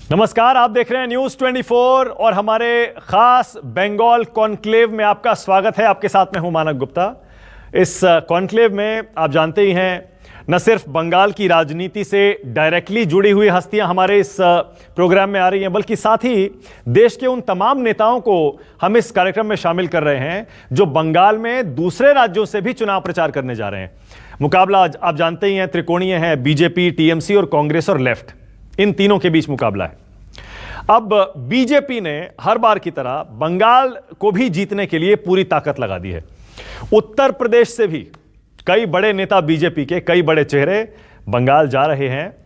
नमस्कार, आप देख रहे हैं न्यूज 24 और हमारे खास बंगाल कॉन्क्लेव में आपका स्वागत है। आपके साथ में हूं मानक गुप्ता। इस कॉन्क्लेव में आप जानते ही हैं, न सिर्फ बंगाल की राजनीति से डायरेक्टली जुड़ी हुई हस्तियां हमारे इस प्रोग्राम में आ रही हैं, बल्कि साथ ही देश के उन तमाम नेताओं को हम इस कार्यक्रम में शामिल कर रहे हैं जो बंगाल में दूसरे राज्यों से भी चुनाव प्रचार करने जा रहे हैं। मुकाबला आप जानते ही हैं, त्रिकोणीय है। बीजेपी, टीएमसी और कांग्रेस और लेफ्ट, इन तीनों के बीच मुकाबला है। अब बीजेपी ने हर बार की तरह बंगाल को भी जीतने के लिए पूरी ताकत लगा दी है। उत्तर प्रदेश से भी कई बड़े नेता बीजेपी के, कई बड़े चेहरे बंगाल जा रहे हैं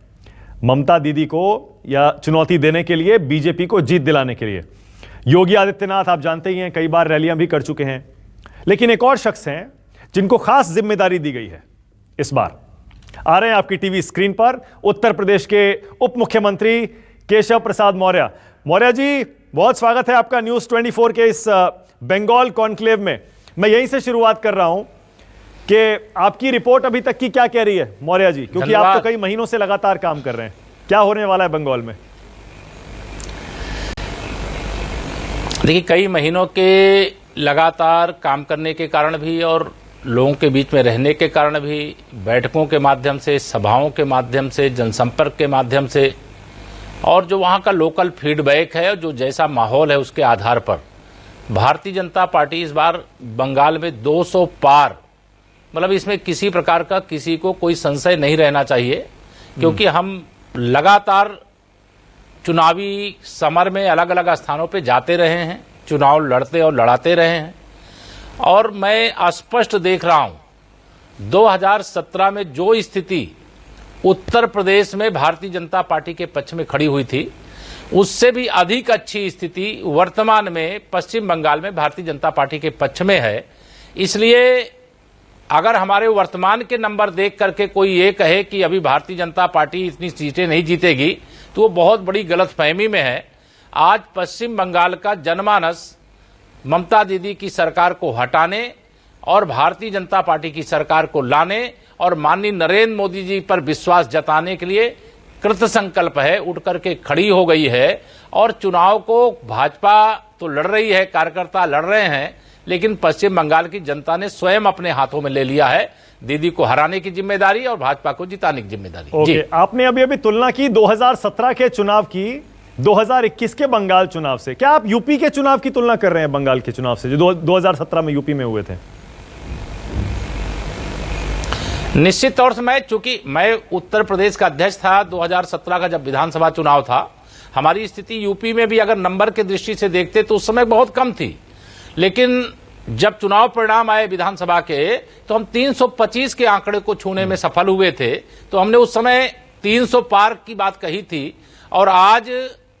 ममता दीदी को या चुनौती देने के लिए, बीजेपी को जीत दिलाने के लिए। योगी आदित्यनाथ आप जानते ही हैं, कई बार रैलियां भी कर चुके हैं। लेकिन एक और शख्स हैं जिनको खास जिम्मेदारी दी गई है। इस बार आ रहे हैं आपकी टीवी स्क्रीन पर उत्तर प्रदेश के उप मुख्यमंत्री केशव प्रसाद मौर्य। मौर्य जी, बहुत स्वागत है आपका न्यूज 24 के इस बंगाल कॉन्क्लेव में। मैं यहीं से शुरुआत कर रहा हूं कि आपकी रिपोर्ट अभी तक की क्या कह रही है मौर्य जी, क्योंकि आप तो कई महीनों से लगातार काम कर रहे हैं। क्या होने वाला है बंगाल में? देखिए, कई महीनों के लगातार काम करने के कारण भी और लोगों के बीच में रहने के कारण भी, बैठकों के माध्यम से, सभाओं के माध्यम से, जनसंपर्क के माध्यम से, और जो वहाँ का लोकल फीडबैक है, जो जैसा माहौल है उसके आधार पर भारतीय जनता पार्टी इस बार बंगाल में 200 पार, मतलब इसमें किसी प्रकार का किसी को कोई संशय नहीं रहना चाहिए, क्योंकि हम लगातार चुनावी समर में अलग अलग स्थानों पे जाते रहे हैं, चुनाव लड़ते और लड़ाते रहे हैं। और मैं स्पष्ट देख रहा हूं 2017 में जो स्थिति उत्तर प्रदेश में भारतीय जनता पार्टी के पक्ष में खड़ी हुई थी, उससे भी अधिक अच्छी स्थिति वर्तमान में पश्चिम बंगाल में भारतीय जनता पार्टी के पक्ष में है। इसलिए अगर हमारे वर्तमान के नंबर देख करके कोई ये कहे कि अभी भारतीय जनता पार्टी इतनी सीटें नहीं जीतेगी, तो वो बहुत बड़ी गलतफहमी में है। आज पश्चिम बंगाल का जनमानस ममता दीदी की सरकार को हटाने और भारतीय जनता पार्टी की सरकार को लाने और माननीय नरेंद्र मोदी जी पर विश्वास जताने के लिए कृत संकल्प है, उठ करके खड़ी हो गई है। और चुनाव को भाजपा तो लड़ रही है, कार्यकर्ता लड़ रहे हैं, लेकिन पश्चिम बंगाल की जनता ने स्वयं अपने हाथों में ले लिया है दीदी को हराने की जिम्मेदारी और भाजपा को जिताने की जिम्मेदारी। जी, आपने अभी तुलना की 2017 के चुनाव की 2021 के बंगाल चुनाव से। क्या आप यूपी के चुनाव की तुलना कर रहे हैं बंगाल के चुनाव से जो 2017 में यूपी में हुए थे? निश्चित तौर से चूंकि मैं उत्तर प्रदेश का अध्यक्ष था 2017 का जब विधानसभा चुनाव था, हमारी स्थिति यूपी में भी अगर नंबर की दृष्टि से देखते तो उस समय बहुत कम थी। लेकिन जब चुनाव परिणाम आए विधानसभा के, तो हम 325 के आंकड़े को छूने में सफल हुए थे। तो हमने उस समय 300 पार की बात कही थी। और आज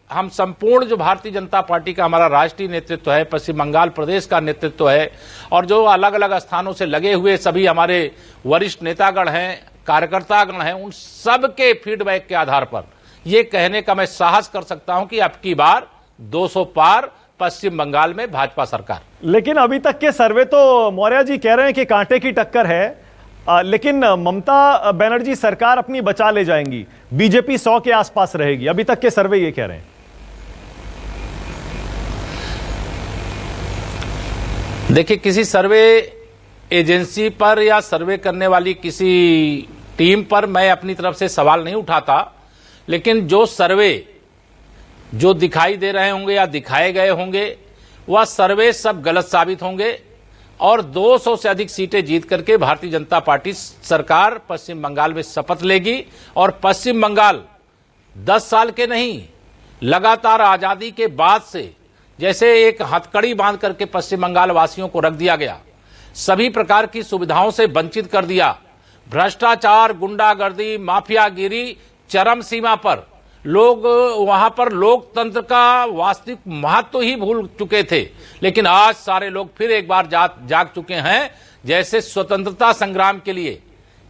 हम संपूर्ण जो भारतीय जनता पार्टी का हमारा राष्ट्रीय नेतृत्व है, पश्चिम बंगाल प्रदेश का नेतृत्व है, और जो अलग अलग स्थानों से लगे हुए सभी हमारे वरिष्ठ नेतागण हैं, कार्यकर्तागण हैं, उन सब के फीडबैक के आधार पर ये कहने का मैं साहस कर सकता हूं कि अब की बार 200 पार पश्चिम बंगाल में भाजपा सरकार। लेकिन अभी तक के सर्वे तो मौर्य जी कह रहे हैं कि कांटे की टक्कर है, लेकिन ममता बनर्जी सरकार अपनी बचा ले जाएंगी, बीजेपी 100 के आसपास रहेगी। अभी तक के सर्वे ये कह रहे हैं। देखिए, किसी सर्वे एजेंसी पर या सर्वे करने वाली किसी टीम पर मैं अपनी तरफ से सवाल नहीं उठाता, लेकिन जो सर्वे जो दिखाई दे रहे होंगे या दिखाए गए होंगे, वह सर्वे सब गलत साबित होंगे और 200 से अधिक सीटें जीत करके भारतीय जनता पार्टी सरकार पश्चिम बंगाल में शपथ लेगी। और पश्चिम बंगाल 10 साल के नहीं, लगातार आजादी के बाद से जैसे एक हथकड़ी बांध करके पश्चिम बंगाल वासियों को रख दिया गया, सभी प्रकार की सुविधाओं से वंचित कर दिया, भ्रष्टाचार, गुंडागर्दी, माफियागिरी चरम सीमा पर, लोग वहां पर लोकतंत्र का वास्तविक महत्व ही भूल चुके थे। लेकिन आज सारे लोग फिर एक बार जाग चुके हैं। जैसे स्वतंत्रता संग्राम के लिए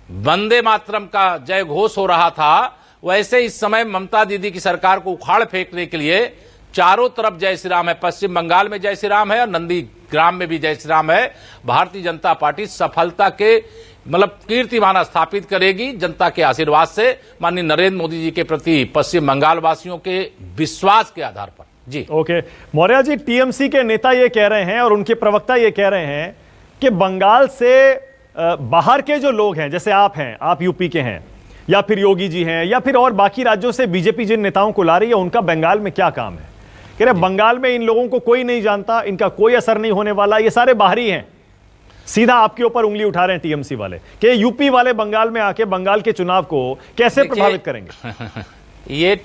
वंदे मातरम का जय घोष हो रहा था, वैसे इस समय ममता दीदी की सरकार को उखाड़ फेंकने के लिए चारों तरफ जय श्री राम है। पश्चिम बंगाल में जय श्री राम है और नंदीग्राम में भी जय श्री राम है। भारतीय जनता पार्टी सफलता के मतलब कीर्तिमान स्थापित करेगी जनता के आशीर्वाद से, माननीय नरेंद्र मोदी जी के प्रति पश्चिम बंगाल वासियों के विश्वास के आधार पर। जी ओके मौर्य जी, टीएमसी के नेता ये कह रहे हैं और उनके प्रवक्ता ये कह रहे हैं कि बंगाल से बाहर के जो लोग हैं, जैसे आप हैं, आप यूपी के हैं, या फिर योगी जी हैं, या फिर और बाकी राज्यों से बीजेपी जिन नेताओं को ला रही है, उनका बंगाल में क्या काम है? कह रहे बंगाल में इन लोगों को कोई नहीं जानता, इनका कोई असर नहीं होने वाला, ये सारे बाहरी हैं। सीधा आपके ऊपर उंगली उठा रहे हैं टीएमसी वाले कि यूपी वाले बंगाल में आके बंगाल के चुनाव को कैसे प्रभावित करेंगे? ये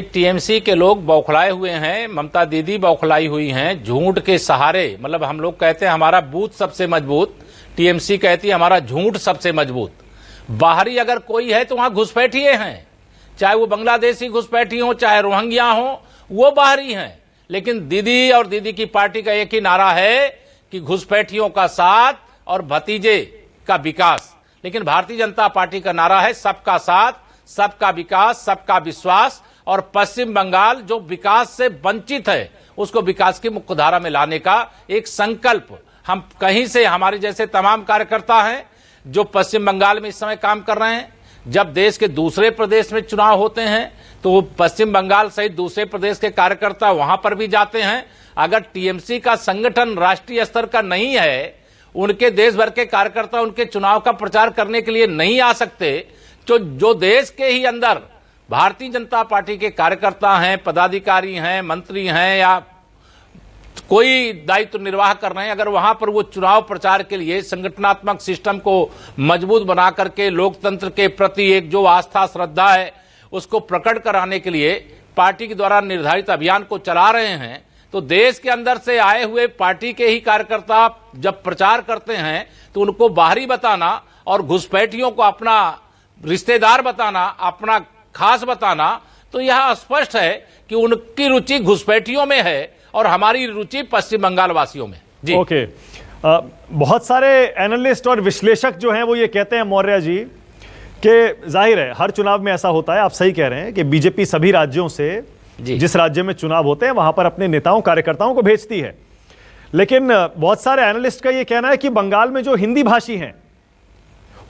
टीएमसी के लोग बौखलाए हुए हैं, ममता दीदी बौखलाई हुई हैं, झूठ के सहारे। मतलब हम लोग कहते हैं हमारा बूथ सबसे मजबूत, टीएमसी कहती है हमारा झूठ सबसे मजबूत। बाहरी अगर कोई है तो वहां घुसपैठिए हैं, चाहे वो बांग्लादेशी घुसपैठी हो, चाहे रोहिंग्या हो, वो बाहरी हैं। लेकिन दीदी और दीदी की पार्टी का एक ही नारा है कि घुसपैठियों का साथ और भतीजे का विकास। लेकिन भारतीय जनता पार्टी का नारा है सबका साथ, सबका विकास, सबका विश्वास। और पश्चिम बंगाल जो विकास से वंचित है उसको विकास की मुख्यधारा में लाने का एक संकल्प। हम कहीं से, हमारे जैसे तमाम कार्यकर्ता हैं जो पश्चिम बंगाल में इस समय काम कर रहे हैं। जब देश के दूसरे प्रदेश में चुनाव होते हैं तो पश्चिम बंगाल सहित दूसरे प्रदेश के कार्यकर्ता वहां पर भी जाते हैं। अगर टीएमसी का संगठन राष्ट्रीय स्तर का नहीं है, उनके देश भर के कार्यकर्ता उनके चुनाव का प्रचार करने के लिए नहीं आ सकते, तो जो देश के ही अंदर भारतीय जनता पार्टी के कार्यकर्ता हैं, पदाधिकारी हैं, मंत्री हैं या कोई दायित्व निर्वाह कर रहे हैं, अगर वहां पर वो चुनाव प्रचार के लिए संगठनात्मक सिस्टम को मजबूत बना करके लोकतंत्र के प्रति एक जो आस्था श्रद्धा है उसको प्रकट कराने के लिए पार्टी के द्वारा निर्धारित अभियान को चला रहे हैं, तो देश के अंदर से आए हुए पार्टी के ही कार्यकर्ता जब प्रचार करते हैं तो उनको बाहरी बताना और घुसपैठियों को अपना रिश्तेदार बताना, अपना खास बताना, तो यह स्पष्ट है कि उनकी रुचि घुसपैठियों में है और हमारी रुचि पश्चिम बंगाल वासियों में। जी ओके बहुत सारे एनालिस्ट और विश्लेषक जो हैं वो ये कहते हैं मौर्य जी कि जाहिर है हर चुनाव में ऐसा होता है, आप सही कह रहे हैं कि बीजेपी सभी राज्यों से जिस राज्य में चुनाव होते हैं वहां पर अपने नेताओं कार्यकर्ताओं को भेजती है। लेकिन बहुत सारे एनालिस्ट का ये कहना है कि बंगाल में जो हिंदी भाषी हैं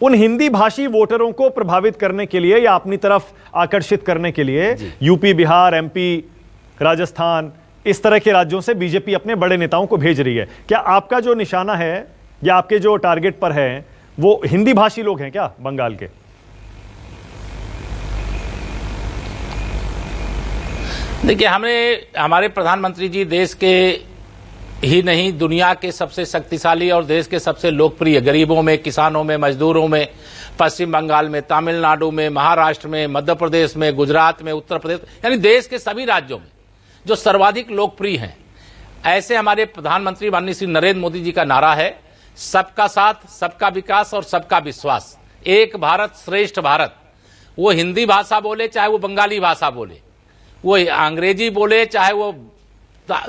उन हिंदी भाषी वोटरों को प्रभावित करने के लिए या अपनी तरफ आकर्षित करने के लिए यूपी, बिहार, एमपी, राजस्थान, इस तरह के राज्यों से बीजेपी अपने बड़े नेताओं को भेज रही है। क्या आपका जो निशाना है या आपके जो टारगेट पर है वो हिंदी भाषी लोग हैं क्या बंगाल के? देखिए, हमारे प्रधानमंत्री जी देश के ही नहीं दुनिया के सबसे शक्तिशाली और देश के सबसे लोकप्रिय, गरीबों में, किसानों में, मजदूरों में, पश्चिम बंगाल में, तमिलनाडु में, महाराष्ट्र में, मध्य प्रदेश में, गुजरात में, उत्तर प्रदेश, यानी देश के सभी राज्यों में जो सर्वाधिक लोकप्रिय हैं, ऐसे हमारे प्रधानमंत्री माननीय श्री नरेंद्र मोदी जी का नारा है सबका साथ, सबका विकास और सबका विश्वास, एक भारत श्रेष्ठ भारत। वो हिंदी भाषा बोले चाहे वो बंगाली भाषा बोले, वो अंग्रेजी बोले चाहे वो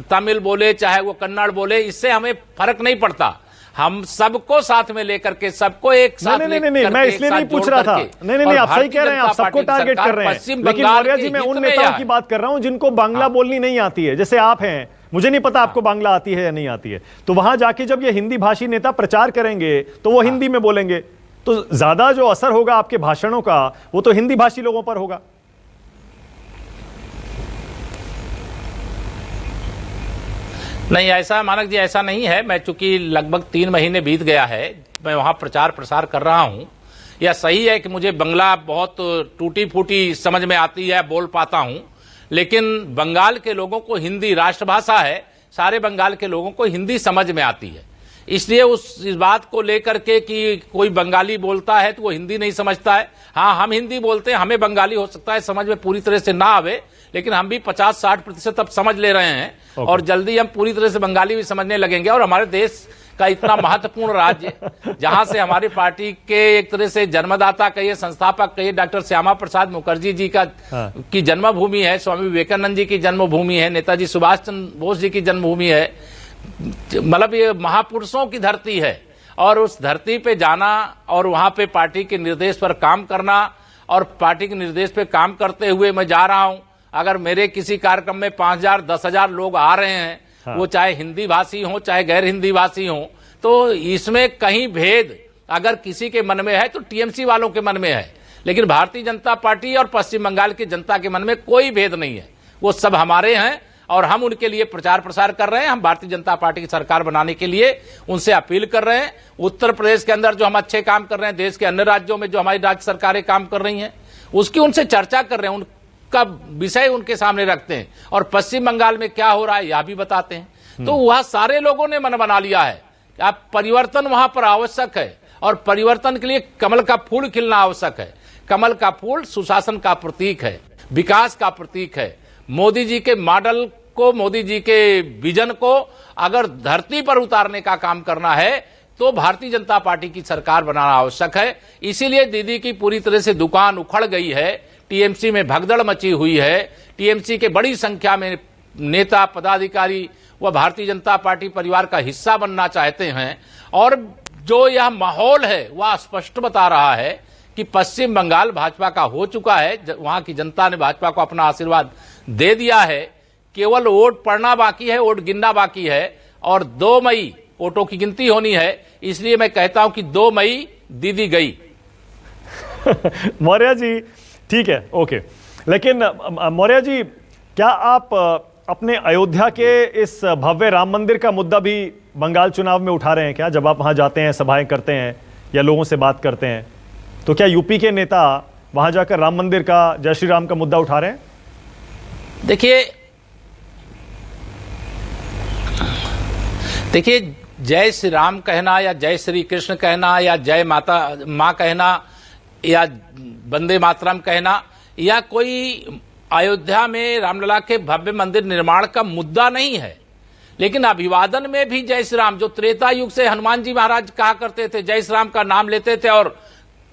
तमिल बोले चाहे वो कन्नड़ बोले, इससे हमें फर्क नहीं पड़ता। हम सबको साथ में लेकर के, सबको एक साथ नहीं, मैं इसलिए नहीं पूछ रहा था। नहीं, आप सही कह रहे हैं, आप सबको टारगेट कर रहे हैं। लेकिन मौर्य जी, मैं उन नेताओं की बात कर रहा हूं जिनको बांग्ला बोलनी नहीं आती है, जैसे आप हैं। मुझे नहीं पता आपको बांग्ला आती है या नहीं आती है, तो वहां जाके जब ये हिंदी भाषी नेता प्रचार करेंगे तो वो हिंदी में बोलेंगे, तो ज्यादा जो असर होगा आपके भाषणों का वो तो हिंदी भाषी लोगों पर होगा। नहीं, ऐसा मानक जी ऐसा नहीं है। मैं चूंकि लगभग 3 महीने बीत गया है, मैं वहां प्रचार प्रसार कर रहा हूं। यह सही है कि मुझे बंगला बहुत टूटी फूटी समझ में आती है, बोल पाता हूं, लेकिन बंगाल के लोगों को हिंदी राष्ट्रभाषा है, सारे बंगाल के लोगों को हिंदी समझ में आती है। इसलिए इस बात को लेकर के कि कोई बंगाली बोलता है तो वो हिंदी नहीं समझता है। हाँ, हम हिंदी बोलते हैं, हमें बंगाली हो सकता है समझ में पूरी तरह से ना आवे, लेकिन हम भी 50-60% अब समझ ले रहे हैं और जल्दी हम पूरी तरह से बंगाली भी समझने लगेंगे। और हमारे देश का इतना महत्वपूर्ण राज्य, जहां से हमारी पार्टी के एक तरह से जन्मदाता कहिए, संस्थापक कहिए, डॉक्टर श्यामा प्रसाद मुखर्जी जी की जन्मभूमि है, स्वामी विवेकानंद जी की जन्मभूमि है, नेताजी सुभाष चंद्र बोस जी की जन्मभूमि है, मतलब ये महापुरुषों की धरती है। और उस धरती पे जाना और वहां पे पार्टी के निर्देश पर काम करना, और पार्टी के निर्देश पे काम करते हुए मैं जा रहा हूं। अगर मेरे किसी कार्यक्रम में 5,000 10,000 लोग आ रहे हैं वो चाहे हिंदी भाषी हो चाहे गैर हिंदी भाषी हो, तो इसमें कहीं भेद अगर किसी के मन में है तो टीएमसी वालों के मन में है, लेकिन भारतीय जनता पार्टी और पश्चिम बंगाल की जनता के मन में कोई भेद नहीं है। वो सब हमारे हैं और हम उनके लिए प्रचार प्रसार कर रहे हैं। हम भारतीय जनता पार्टी की सरकार बनाने के लिए उनसे अपील कर रहे हैं। उत्तर प्रदेश के अंदर जो हम अच्छे काम कर रहे हैं, देश के अन्य राज्यों में जो हमारी राज्य सरकारें काम कर रही हैं, उसकी उनसे चर्चा कर रहे हैं, उनका विषय उनके सामने रखते हैं और पश्चिम बंगाल में क्या हो रहा है यह भी बताते हैं। तो वहां सारे लोगों ने मन बना लिया है, अब परिवर्तन वहां पर आवश्यक है और परिवर्तन के लिए कमल का फूल खिलना आवश्यक है। कमल का फूल सुशासन का प्रतीक है, विकास का प्रतीक है। मोदी जी के मॉडल को, मोदी जी के विजन को अगर धरती पर उतारने का काम करना है तो भारतीय जनता पार्टी की सरकार बनाना आवश्यक है। इसीलिए दीदी की पूरी तरह से दुकान उखड़ गई है, टीएमसी में भगदड़ मची हुई है। टीएमसी के बड़ी संख्या में नेता पदाधिकारी वह भारतीय जनता पार्टी परिवार का हिस्सा बनना चाहते हैं और जो यह माहौल है वह स्पष्ट बता रहा है कि पश्चिम बंगाल भाजपा का हो चुका है। वहां की जनता ने भाजपा को अपना आशीर्वाद दे दिया है, केवल वोट पड़ना बाकी है, वोट गिनना बाकी है और 2 मई वोटों की गिनती होनी है। इसलिए मैं कहता हूं कि 2 मई दीदी गई। मौर्य जी ठीक है, ओके, लेकिन मौर्य जी क्या आप अपने अयोध्या के इस भव्य राम मंदिर का मुद्दा भी बंगाल चुनाव में उठा रहे हैं क्या? जब आप वहां जाते हैं, सभाएं करते हैं या लोगों से बात करते हैं, तो क्या यूपी के नेता वहां जाकर राम मंदिर का, जय श्री राम का मुद्दा उठा रहे हैं? देखिए जय श्री राम कहना या जय श्री कृष्ण कहना या जय माता मां कहना या वंदे मातरम कहना या कोई अयोध्या में रामलला के भव्य मंदिर निर्माण का मुद्दा नहीं है, लेकिन अभिवादन में भी जय श्री राम, जो त्रेता युग से हनुमान जी महाराज कहा करते थे, जय श्री राम का नाम लेते थे और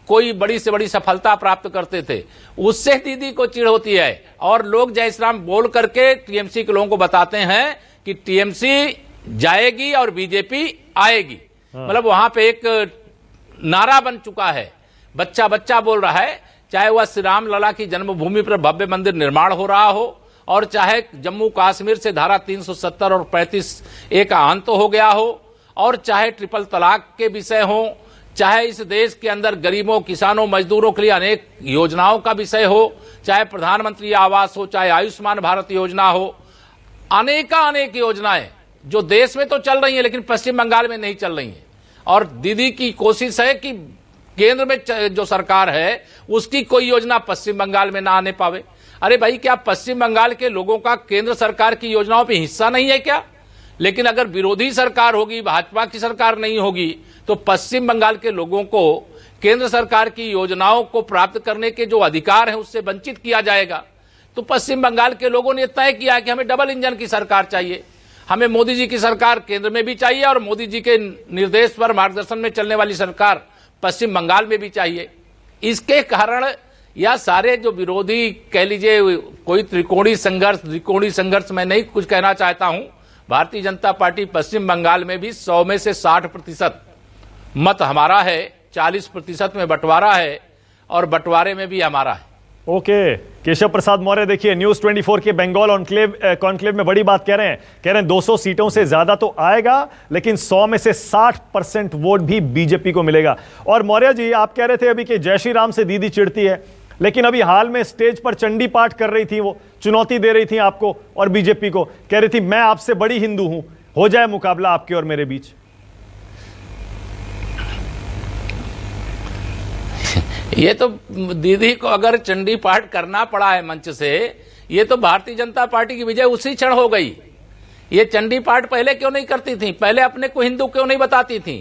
कोई बड़ी से बड़ी सफलता प्राप्त करते थे, उससे दीदी को चिढ़ होती है और लोग जय श्री राम बोल करके टीएमसी के लोगों को बताते हैं कि टीएमसी जाएगी और बीजेपी आएगी। मतलब वहां पे एक नारा बन चुका है, बच्चा बच्चा बोल रहा है, चाहे वह श्री राम लला की जन्मभूमि पर भव्य मंदिर निर्माण हो रहा हो और चाहे जम्मू कश्मीर से धारा 370 और 35A का अंत हो गया हो और चाहे ट्रिपल तलाक के विषय हो, चाहे इस देश के अंदर गरीबों, किसानों, मजदूरों के लिए अनेक योजनाओं का विषय हो, चाहे प्रधानमंत्री आवास हो, चाहे आयुष्मान भारत योजना हो, अनेक योजनाएं जो देश में तो चल रही हैं लेकिन पश्चिम बंगाल में नहीं चल रही हैं। और दीदी की कोशिश है कि केंद्र में जो सरकार है उसकी कोई योजना पश्चिम बंगाल में ना आने पावे। अरे भाई, क्या पश्चिम बंगाल के लोगों का केंद्र सरकार की योजनाओं पे हिस्सा नहीं है क्या? लेकिन अगर विरोधी सरकार होगी, भाजपा की सरकार नहीं होगी, तो पश्चिम बंगाल के लोगों को केंद्र सरकार की योजनाओं को प्राप्त करने के जो अधिकार है उससे वंचित किया जाएगा। तो पश्चिम बंगाल के लोगों ने तय किया कि हमें डबल इंजन की सरकार चाहिए, हमें मोदी जी की सरकार केंद्र में भी चाहिए और मोदी जी के निर्देश पर मार्गदर्शन में चलने वाली सरकार पश्चिम बंगाल में भी चाहिए। इसके कारण या सारे जो विरोधी कह लीजिए कोई त्रिकोणीय संघर्ष मैं नहीं कुछ कहना चाहता हूं। भारतीय जनता पार्टी पश्चिम बंगाल में भी 100 में से 60% मत हमारा है, 40% में बंटवारा है और बंटवारे में भी हमारा है। ओके, केशव प्रसाद मौर्य देखिए न्यूज 24 के बंगाल कॉन्क्लेव में बड़ी बात कह रहे हैं 200 सीटों से ज्यादा तो आएगा लेकिन 100 में से 60% वोट भी बीजेपी को मिलेगा। और मौर्य जी, आप कह रहे थे अभी कि जय श्री राम से दीदी चिढ़ती है, लेकिन अभी हाल में स्टेज पर चंडी पाठ कर रही थी, वो चुनौती दे रही थी आपको और बीजेपी को, कह रही थी मैं आपसे बड़ी हिंदू हूं, हो जाए मुकाबला आपके और मेरे बीच। ये तो दीदी को अगर चंडी पाठ करना पड़ा है मंच से, ये तो भारतीय जनता पार्टी की विजय उसी क्षण हो गई। ये चंडी पाठ पहले क्यों नहीं करती थी? पहले अपने को हिंदू क्यों नहीं बताती थी?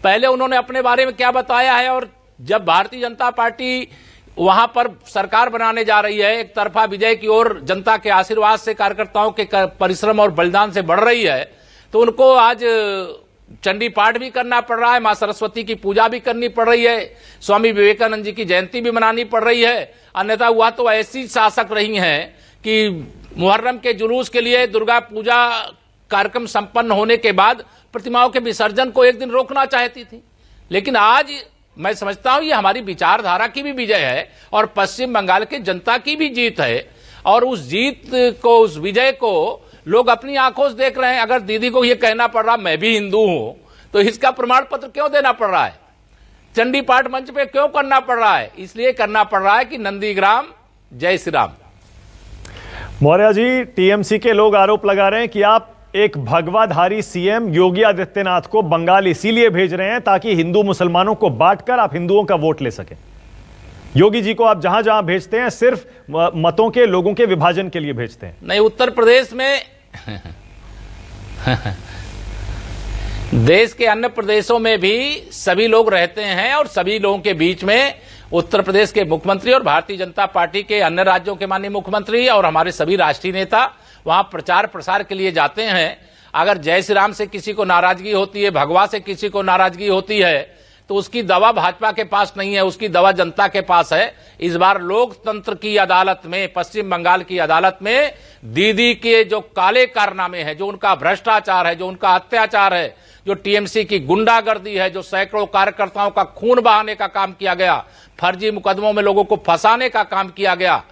पहले उन्होंने अपने बारे में क्या बताया है? और जब भारतीय जनता पार्टी वहां पर सरकार बनाने जा रही है, एक तरफा विजय की ओर जनता के आशीर्वाद से, कार्यकर्ताओं के परिश्रम और बलिदान से बढ़ रही है, तो उनको आज चंडी पाठ भी करना पड़ रहा है, मां सरस्वती की पूजा भी करनी पड़ रही है, स्वामी विवेकानंद जी की जयंती भी मनानी पड़ रही है। अन्यथा वह तो ऐसी शासक रही हैं कि मुहर्रम के जुलूस के लिए दुर्गा पूजा कार्यक्रम संपन्न होने के बाद प्रतिमाओं के विसर्जन को एक दिन रोकना चाहती थी। लेकिन आज मैं समझता हूं ये हमारी विचारधारा की भी विजय है और पश्चिम बंगाल के जनता की भी जीत है और उस जीत को, उस विजय को लोग अपनी आंखों से देख रहे हैं। अगर दीदी को यह कहना पड़ रहा मैं भी हिंदू हूं, तो इसका प्रमाण पत्र क्यों देना पड़ रहा है? चंडी पाठ मंच पे क्यों करना पड़ रहा है? इसलिए करना पड़ रहा है कि नंदीग्राम जय श्री राम। मौर्य जी, टीएमसी के लोग आरोप लगा रहे हैं कि आप एक भगवाधारी सीएम योगी आदित्यनाथ को बंगाल इसीलिए भेज रहे हैं ताकि हिंदू मुसलमानों को बांटकर आप हिंदुओं का वोट ले सकें। योगी जी को आप जहां जहां भेजते हैं सिर्फ मतों के, लोगों के विभाजन के लिए भेजते हैं। नहीं, उत्तर प्रदेश में देश के अन्य प्रदेशों में भी सभी लोग रहते हैं और सभी लोगों के बीच में उत्तर प्रदेश के मुख्यमंत्री और भारतीय जनता पार्टी के अन्य राज्यों के माननीय मुख्यमंत्री और हमारे सभी राष्ट्रीय नेता वहां प्रचार प्रसार के लिए जाते हैं। अगर जय श्री राम से किसी को नाराजगी होती है, भगवा से किसी को नाराजगी होती है, तो उसकी दवा भाजपा के पास नहीं है, उसकी दवा जनता के पास है। इस बार लोकतंत्र की अदालत में, पश्चिम बंगाल की अदालत में दीदी के जो काले कारनामे हैं, जो उनका भ्रष्टाचार है, जो उनका अत्याचार है, जो टीएमसी की गुंडागर्दी है, जो सैकड़ों कार्यकर्ताओं का खून बहाने का काम किया गया, फर्जी मुकदमों में लोगों को फंसाने का काम किया गया,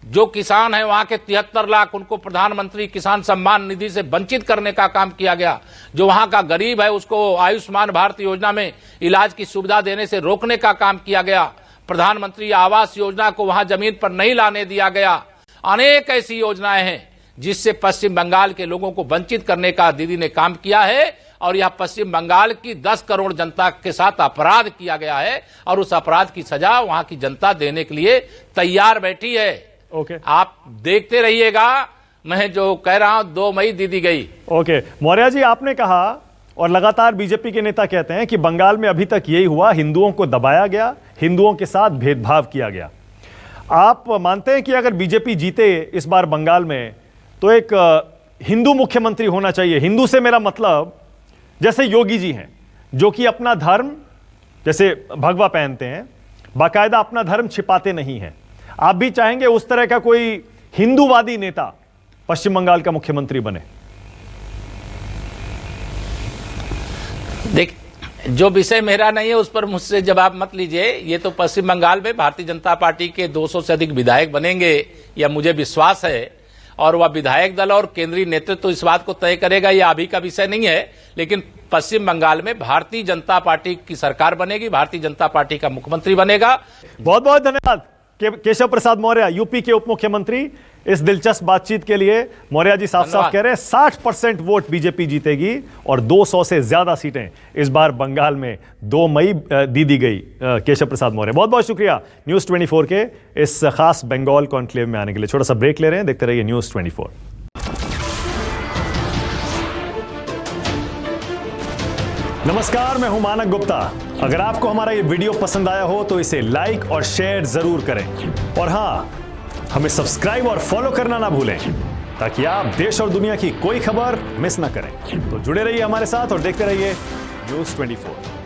जो किसान है वहां के 73 लाख उनको प्रधानमंत्री किसान सम्मान निधि से वंचित करने का काम किया गया, जो वहां का गरीब है उसको आयुष्मान भारत योजना में इलाज की सुविधा देने से रोकने का काम किया गया, प्रधानमंत्री आवास योजना को वहां जमीन पर नहीं लाने दिया गया। अनेक ऐसी योजनाएं हैं जिससे पश्चिम बंगाल के लोगों को वंचित करने का दीदी ने काम किया है और यह पश्चिम बंगाल की 10 करोड़ जनता के साथ अपराध किया गया है और उस अपराध की सजा वहां की जनता देने के लिए तैयार बैठी है। ओके, आप देखते रहिएगा, मैं जो कह रहा हूं 2 मई दीदी गई। ओके मौर्य जी, आपने कहा और लगातार बीजेपी के नेता कहते हैं कि बंगाल में अभी तक यही हुआ, हिंदुओं को दबाया गया, हिंदुओं के साथ भेदभाव किया गया। आप मानते हैं कि अगर बीजेपी जीते इस बार बंगाल में तो एक हिंदू मुख्यमंत्री होना चाहिए? हिंदू से मेरा मतलब जैसे योगी जी हैं जो कि अपना धर्म, जैसे भगवा पहनते हैं, बाकायदा अपना धर्म छिपाते नहीं हैं। आप भी चाहेंगे उस तरह का कोई हिंदूवादी नेता पश्चिम बंगाल का मुख्यमंत्री बने? देख, जो विषय मेरा नहीं है उस पर मुझसे जवाब मत लीजिए। ये तो पश्चिम बंगाल में भारतीय जनता पार्टी के 200 से अधिक विधायक बनेंगे, यह मुझे विश्वास है, और वह विधायक दल और केंद्रीय नेतृत्व तो इस बात को तय करेगा। यह अभी का विषय नहीं है, लेकिन पश्चिम बंगाल में भारतीय जनता पार्टी की सरकार बनेगी, भारतीय जनता पार्टी का मुख्यमंत्री बनेगा। बहुत बहुत धन्यवाद केशव प्रसाद मौर्य, यूपी के उप मुख्यमंत्री, इस दिलचस्प बातचीत के लिए। मौर्य जी साफ साफ कह रहे हैं 60% वोट बीजेपी जीतेगी और 200 से ज्यादा सीटें इस बार बंगाल में 2 मई दी गई। केशव प्रसाद मौर्य, बहुत बहुत शुक्रिया न्यूज़ 24 के इस खास बंगाल कॉन्क्लेव में आने के लिए। छोटा सा ब्रेक ले रहे हैं, देखते रहिए न्यूज़ 24। नमस्कार, मैं हूं मानक गुप्ता। अगर आपको हमारा ये वीडियो पसंद आया हो तो इसे लाइक और शेयर जरूर करें, और हां, हमें सब्सक्राइब और फॉलो करना ना भूलें ताकि आप देश और दुनिया की कोई खबर मिस ना करें। तो जुड़े रहिए हमारे साथ और देखते रहिए न्यूज़ 24।